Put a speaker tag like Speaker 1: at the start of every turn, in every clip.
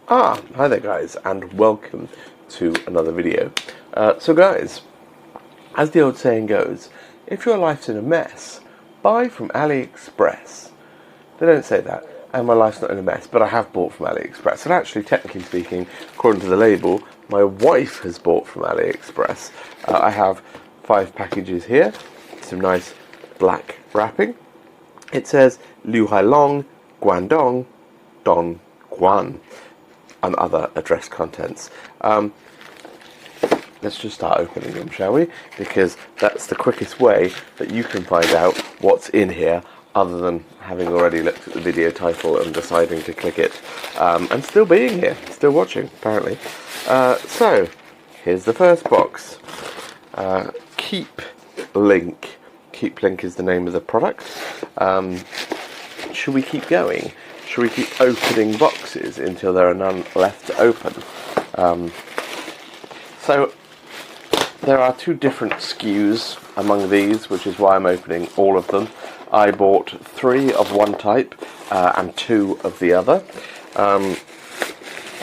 Speaker 1: Hi there guys, and welcome to another video. So guys, as the old saying goes, if your life's in a mess, buy from AliExpress. They don't say that, and my life's not in a mess, but I have bought from AliExpress. And actually, technically speaking, according to the label, my wife has bought from AliExpress. I have 5 packages here, some nice black wrapping. It says Liu Hailong, Guangdong, Don Guan, and other address contents. Let's just start opening them, shall we? Because that's the quickest way that you can find out what's in here, other than having already looked at the video title and deciding to click it, and still being here, still watching, apparently. So, here's the first box. keepLiNK. keepLiNK is the name of the product. Should we keep going? Should we keep opening boxes until there are none left to open? So there are 2 different SKUs among these, which is why I'm opening all of them. I bought 3 of one type and 2 of the other.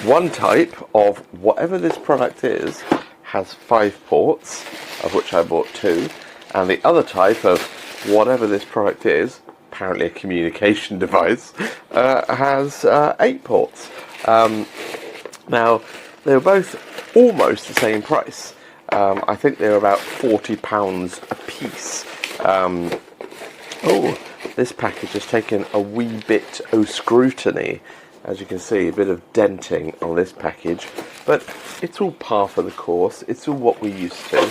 Speaker 1: One type of whatever this product is has 5 ports, of which I bought 2, and the other type of whatever this product is, apparently a communication device, has 8 ports. Now, they were both almost the same price. I think they were about £40 a piece. Oh, this package has taken a wee bit of scrutiny. As you can see, a bit of denting on this package, but it's all par for the course. It's all what we're used to.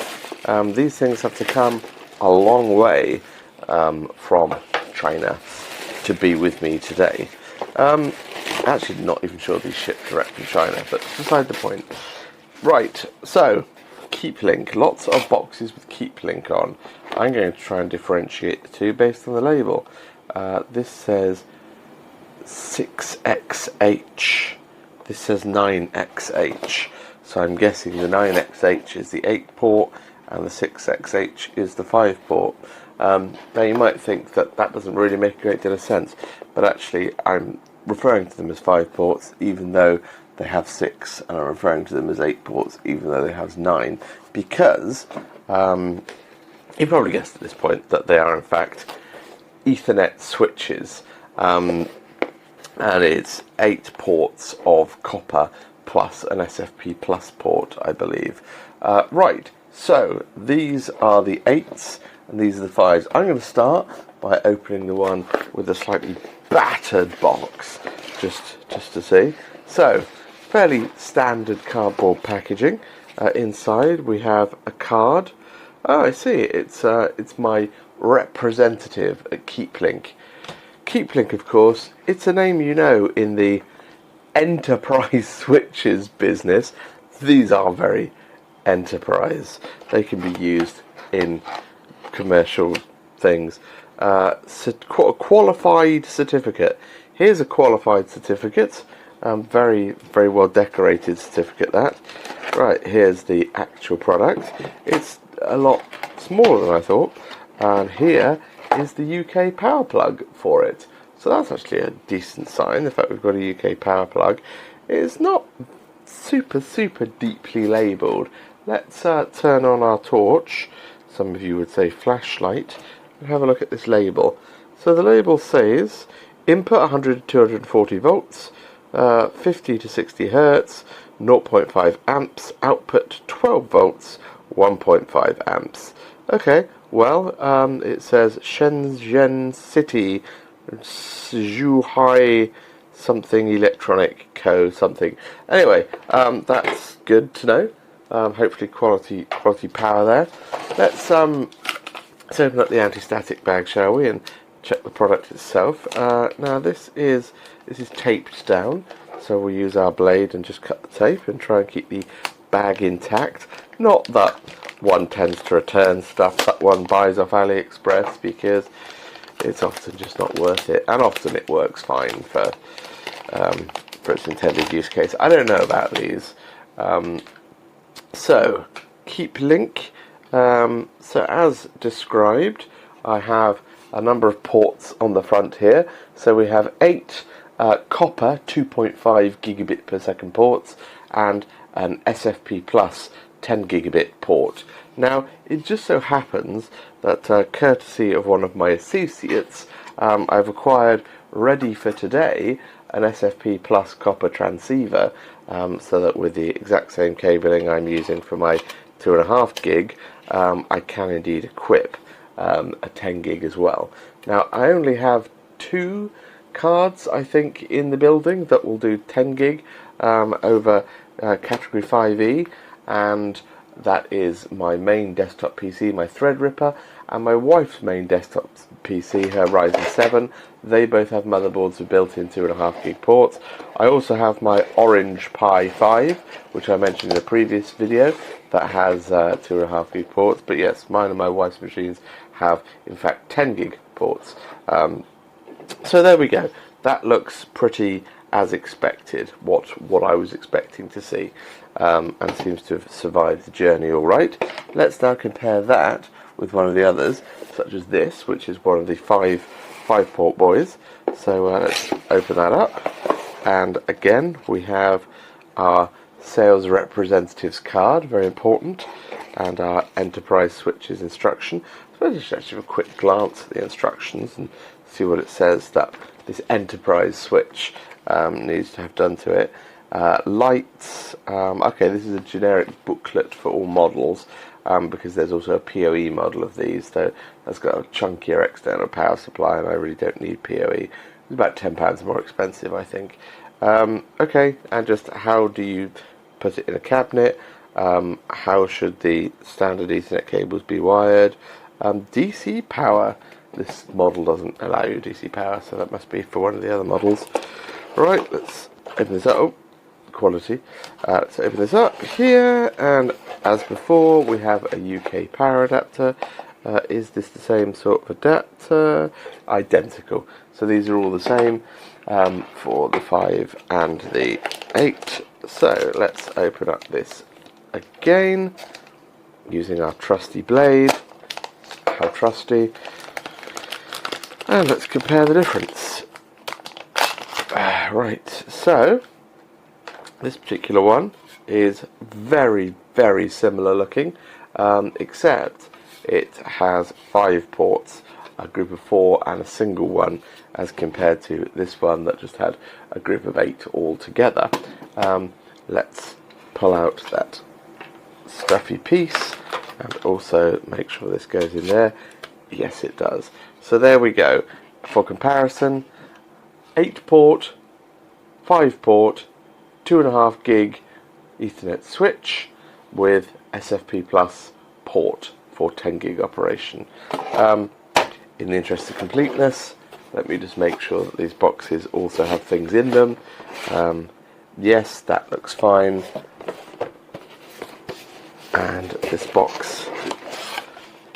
Speaker 1: These things have to come a long way from China to be with me today. Actually, not even sure these ship direct from China, but beside the point. Right, so keepLiNK, lots of boxes with keepLiNK on. I'm going to try and differentiate the 2 based on the label. This says 6XH. This says 9XH. So I'm guessing the 9XH is the 8 port and the 6XH is the 5 port. Now you might think that that doesn't really make a great deal of sense, but actually I'm referring to them as 5 ports even though they have 6, and I'm referring to them as 8 ports even though they have 9, because you probably guessed at this point that they are in fact Ethernet switches, and it's 8 ports of copper plus an SFP plus port, I believe. Right, so these are the 8s and these are the 5s. I'm going to start by opening the one with a slightly battered box, just to see. So, fairly standard cardboard packaging. Inside we have a card. Oh, I see. It's my representative at keepLiNK. keepLiNK, of course, it's a name you know in the enterprise switches business. These are very enterprise. They can be used in commercial things. Qualified certificate. Here's a qualified certificate. Very, very well decorated certificate, that. Right, here's the actual product. It's a lot smaller than I thought. And here is the UK power plug for it. So that's actually a decent sign, the fact we've got a UK power plug. It's not super deeply labelled. Let's turn on our torch. Some of you would say flashlight. And have a look at this label. So the label says input 100 to 240 volts, 50 to 60 hertz, 0.5 amps, output 12 volts, 1.5 amps. Okay, well, it says Shenzhen City, Zhuhai something electronic co something. Anyway, that's good to know. Hopefully quality power there. Let's open up the anti-static bag, shall we, and check the product itself. Now this is taped down, so we'll use our blade and just cut the tape and try and keep the bag intact. Not that one tends to return stuff that one buys off AliExpress, because it's often just not worth it, and often it works fine for its intended use case. I don't know about these. So keepLiNK. So as described, I have a number of ports on the front here. So we have 8 copper 2.5 gigabit per second ports, and an SFP Plus 10 gigabit port. Now, it just so happens that, courtesy of one of my associates, I've acquired, ready for today, an SFP Plus copper transceiver, so that with the exact same cabling I'm using for my 2.5 gig, I can indeed equip a 10 gig as well. Now, I only have 2 cards, I think, in the building that will do 10 gig over category 5E, and that is my main desktop PC, my Threadripper, and my wife's main desktop PC, her Ryzen 7. They both have motherboards with built-in 2.5 gig ports. I also have my Orange Pi 5, which I mentioned in a previous video, that has 2.5 gig ports. But yes, mine and my wife's machines have, in fact, 10 gig ports. So there we go. That looks pretty as expected, what I was expecting to see, and seems to have survived the journey all right. Let's now compare that with one of the others, such as this, which is one of the five port boys. So let's open that up, and again we have our sales representative's card, very important, and our enterprise switches instruction. So let's just actually have a quick glance at the instructions and see what it says that this enterprise switch needs to have done to it. Lights, okay, this is a generic booklet for all models, because there's also a PoE model of these, so that's got a chunkier external power supply, and I really don't need PoE. It's about £10 more expensive, I think. Okay, and just how do you put it in a cabinet? How should the standard Ethernet cables be wired? DC power. This model doesn't allow you DC power, so that must be for one of the other models. Right, let's open this up. Oh, quality. Let's open this up here, and as before, we have a UK power adapter. Is this the same sort of adapter? Identical. So these are all the same for the 5 and the 8. So let's open up this again using our trusty blade. How trusty. And let's compare the difference. Right, so this particular one is very, very similar looking, except it has 5 ports, a group of 4 and a single one, as compared to this one that just had a group of 8 all together. Let's pull out that stuffy piece and also make sure this goes in there. Yes, it does. So there we go. For comparison, 8 port, 5 port, 2.5 gig Ethernet switch with SFP Plus port for 10 gig operation. In the interest of completeness, let me just make sure that these boxes also have things in them. Yes, that looks fine. And this box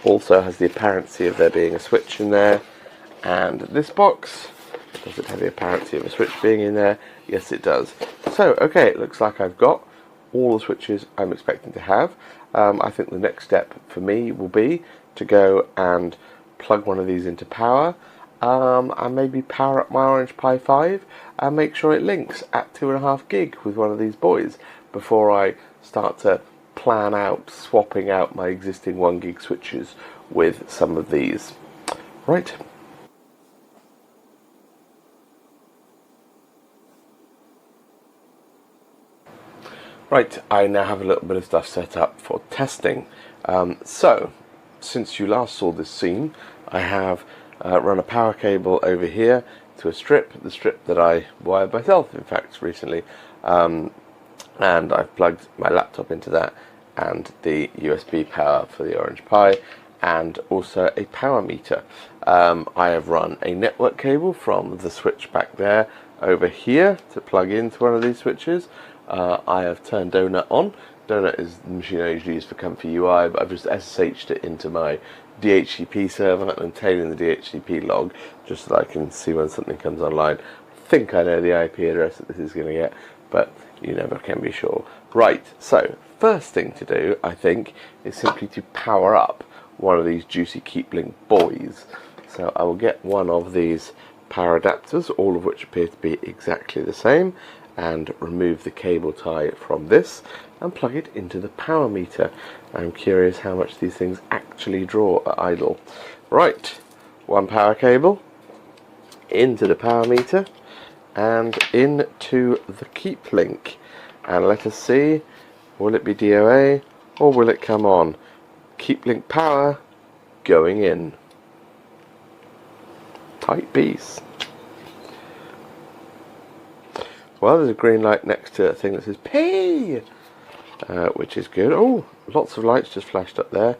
Speaker 1: also has the apparency of there being a switch in there. And this box, does it have the apparency of a switch being in there? Yes, it does. So, okay, it looks like I've got all the switches I'm expecting to have. I think the next step for me will be to go and plug one of these into power, and maybe power up my Orange Pi 5 and make sure it links at 2.5 gig with one of these boys before I start to plan out swapping out my existing 1 gig switches with some of these. Right. Right, I now have a little bit of stuff set up for testing. So, since you last saw this scene, I have run a power cable over here to a strip, the strip that I wired myself, in fact, recently. And I've plugged my laptop into that, and the USB power for the Orange Pi, and also a power meter. I have run a network cable from the switch back there over here to plug into one of these switches. I have turned Donut on. Donut is the machine I usually use for Comfy UI, but I've just SSH'd it into my DHCP server and tailing the DHCP log just so that I can see when something comes online. I think I know the IP address that this is going to get, but you never can be sure. Right, so first thing to do, I think, is simply to power up one of these juicy keepLiNK boys. So I will get one of these power adapters, all of which appear to be exactly the same, and remove the cable tie from this and plug it into the power meter. I'm curious how much these things actually draw at idle. Right, one power cable into the power meter and into the keepLiNK, and let us see, will it be DOA or will it come on? keepLiNK power going in. Tight bees. Well, there's a green light next to a thing that says P, which is good. Oh, lots of lights just flashed up there.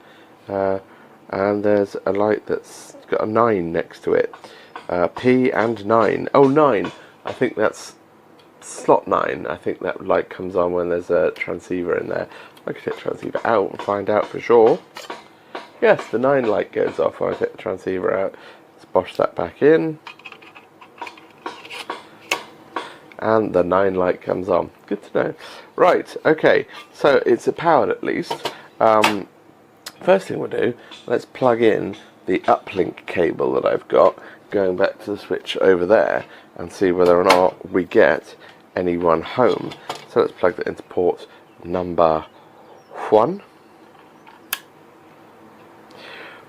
Speaker 1: And there's a light that's got a 9 next to it. P and 9. Oh, 9. I think that's slot 9. I think that light comes on when there's a transceiver in there. I could take the transceiver out and find out for sure. Yes, the 9 light goes off when I take the transceiver out. Let's bosh that back in. And the 9 light comes on. Good to know. Right, okay, so it's powered at least. First thing we'll do, let's plug in the uplink cable that I've got going back to the switch over there and see whether or not we get anyone home. So let's plug that into port number 1.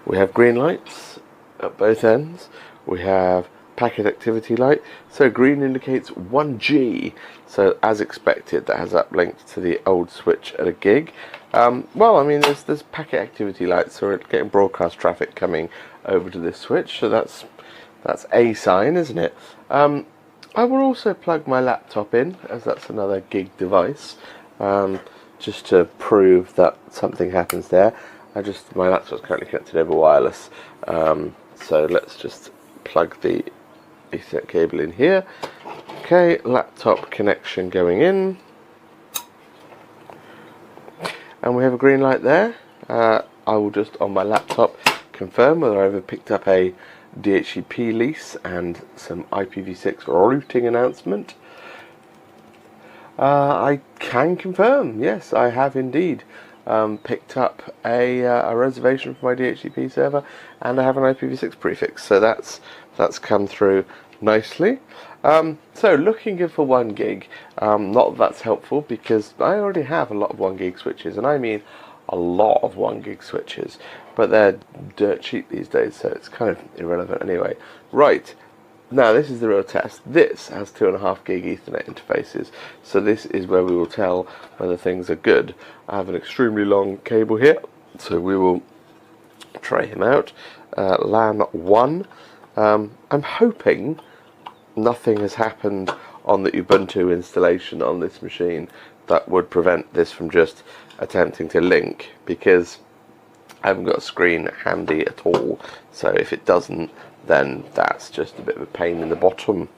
Speaker 1: We have green lights at both ends. We have packet activity light, so green indicates 1G, so as expected that has uplinked to the old switch at a gig. Well, I mean there's packet activity lights, so we're getting broadcast traffic coming over to this switch, so that's a sign, isn't it? I will also plug my laptop in, as that's another gig device, just to prove that something happens there. My laptop's currently connected over wireless, so let's just plug the Ethernet cable in here. Okay, laptop connection going in, and we have a green light there. I will just on my laptop confirm whether I've ever picked up a DHCP lease and some IPv6 routing announcement. I can confirm, yes, I have indeed picked up a reservation for my DHCP server, and I have an IPv6 prefix, so that's come through nicely. So looking good for 1 gig. Not that that's helpful because I already have a lot of 1 gig switches, and I mean a lot of 1 gig switches, but they're dirt cheap these days, so it's kind of irrelevant anyway. Right, now this is the real test. This has 2.5 gig Ethernet interfaces, so this is where we will tell whether things are good. I have an extremely long cable here, so we will try him out. LAN 1. I'm hoping nothing has happened on the Ubuntu installation on this machine that would prevent this from just attempting to link, because I haven't got a screen handy at all, so if it doesn't, then that's just a bit of a pain in the bottom.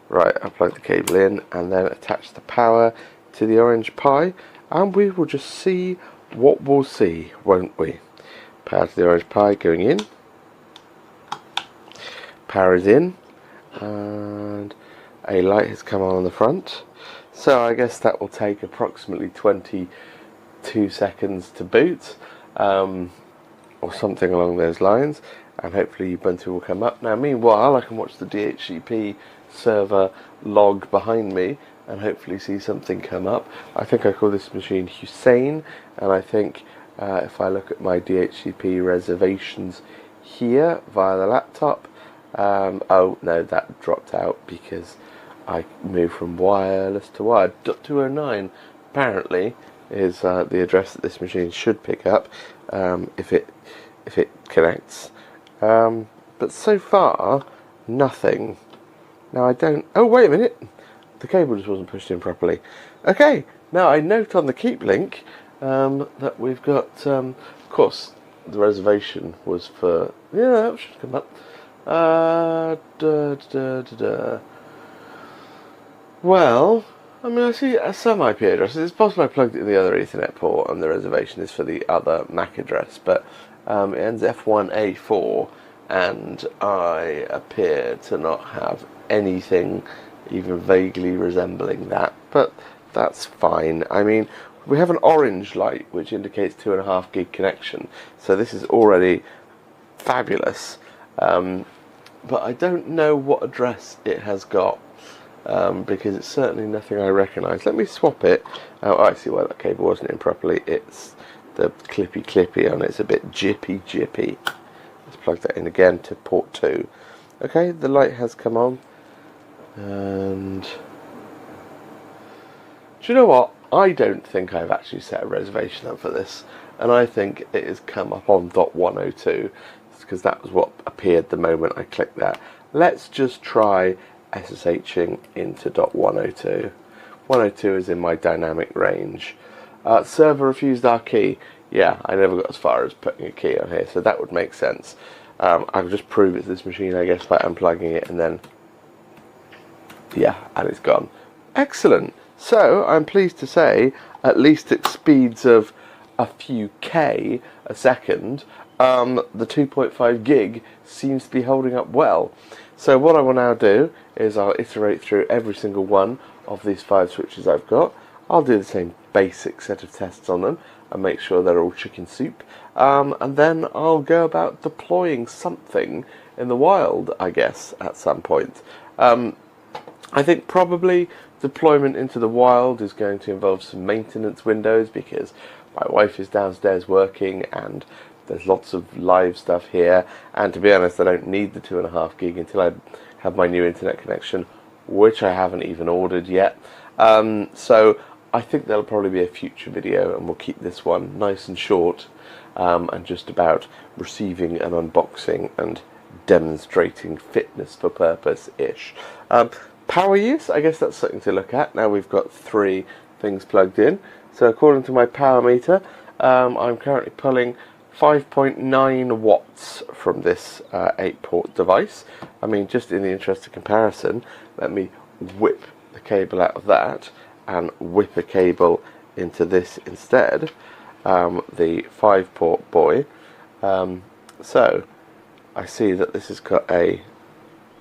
Speaker 1: Right, I'll plug the cable in and then attach the power to the orange Pi, and we will just see what we'll see, won't we? Power to the orange Pi going in. Power is in, and a light has come on the front, so I guess that will take approximately 22 seconds to boot, or something along those lines, and hopefully Ubuntu will come up. Now meanwhile I can watch the DHCP server log behind me and hopefully see something come up. I think I call this machine Hussein, and I think if I look at my DHCP reservations here via the laptop, oh no, that dropped out because I moved from wireless to wired. .209 apparently is the address that this machine should pick up if it connects. But so far, nothing. Now I don't. Oh wait a minute, the cable just wasn't pushed in properly. Okay, now I note on the keepLiNK that we've got. Of course, the reservation was for. Yeah, that should come up. Well, I mean, I see some IP addresses. It's possible I plugged it in the other Ethernet port and the reservation is for the other MAC address, but it ends F1A4, and I appear to not have anything even vaguely resembling that, but that's fine. I mean, we have an orange light which indicates 2.5 gig connection, so this is already fabulous. but I don't know what address it has got, because it's certainly nothing I recognise. Let me swap it. Oh, I see why that cable wasn't in properly. It's the clippy on it. It's a bit jippy. Let's plug that in again to port 2. Okay, the light has come on, and do you know what? I don't think I've actually set a reservation up for this, and I think it has come up on .102, because that was what appeared the moment I clicked that. Let's just try SSHing into .102. 102 is in my dynamic range. Server refused our key. Yeah, I never got as far as putting a key on here, so that would make sense. I'll just prove it's this machine, I guess, by unplugging it, and then, yeah, and it's gone. Excellent. So, I'm pleased to say, at least at speeds of a few K a second, the 2.5 gig seems to be holding up well. So what I will now do is I'll iterate through every single one of these 5 switches I've got. I'll do the same basic set of tests on them and make sure they're all chicken soup. And then I'll go about deploying something in the wild, I guess, at some point. I think probably deployment into the wild is going to involve some maintenance windows, because my wife is downstairs working and there's lots of live stuff here, and to be honest, I don't need the 2.5 gig until I have my new internet connection, which I haven't even ordered yet. So I think there'll probably be a future video, and we'll keep this one nice and short, and just about receiving and unboxing and demonstrating fitness for purpose-ish. Power use, I guess that's something to look at. Now we've got 3 things plugged in. So according to my power meter, I'm currently pulling 5.9 watts from this 8-port device. I mean, just in the interest of comparison, let me whip the cable out of that and whip a cable into this instead, the 5-port boy. So I see that this has got a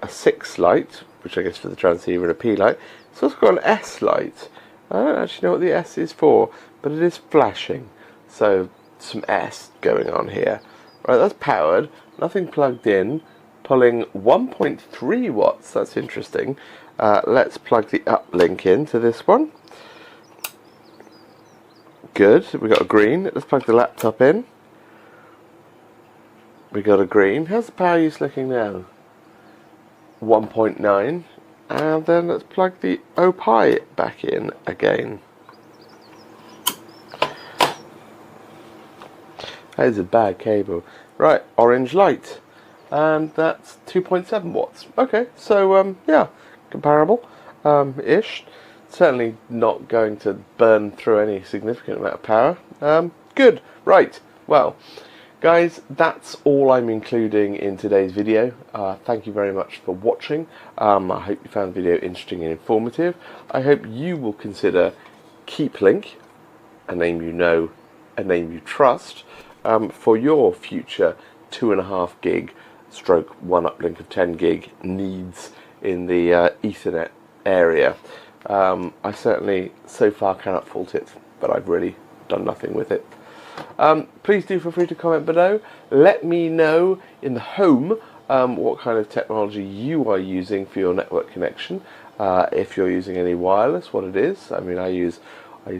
Speaker 1: 6 light, which I guess for the transceiver, and a P light. It's also got an S light. I don't actually know what the S is for, but it is flashing. So some S going on here. Right, that's powered. Nothing plugged in. Pulling 1.3 watts. That's interesting. Let's plug the uplink into this one. Good. We got a green. Let's plug the laptop in. We got a green. How's the power use looking now? 1.9. And then let's plug the OPI back in again. That is a bad cable. Right, orange light. And that's 2.7 watts. Okay, so yeah, comparable ish. Certainly not going to burn through any significant amount of power. Good. Right. Well, guys, that's all I'm including in today's video. Thank you very much for watching. I hope you found the video interesting and informative. I hope you will consider keepLiNK, a name you know, a name you trust, for your future 2.5 gig stroke 1 uplink of 10 gig needs in the Ethernet area. I certainly so far cannot fault it, but I've really done nothing with it. Please do feel free to comment below. Let me know in the home what kind of technology you are using for your network connection. If you're using any wireless, what it is. I mean, I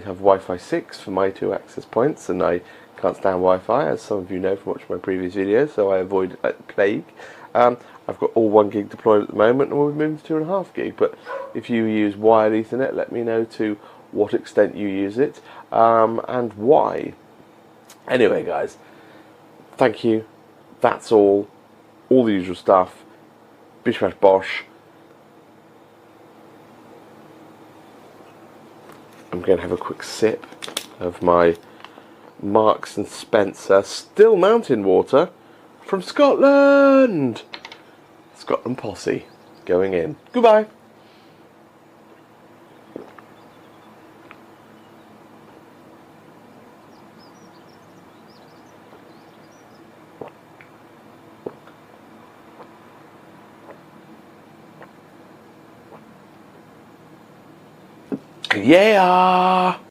Speaker 1: have Wi-Fi 6 for my 2 access points, and I can't stand Wi-Fi, as some of you know from watching my previous videos, so I avoid it like the plague. I've got all 1 gig deployed at the moment, and we'll be moving to 2.5 gig. But if you use wired Ethernet, let me know to what extent you use it, and why. Anyway, guys, thank you. That's all. All the usual stuff. Bish bash bosh. I'm going to have a quick sip of my Marks and Spencer Still Mountain Water from Scotland. Scotland Posse going in. Goodbye. Yeah.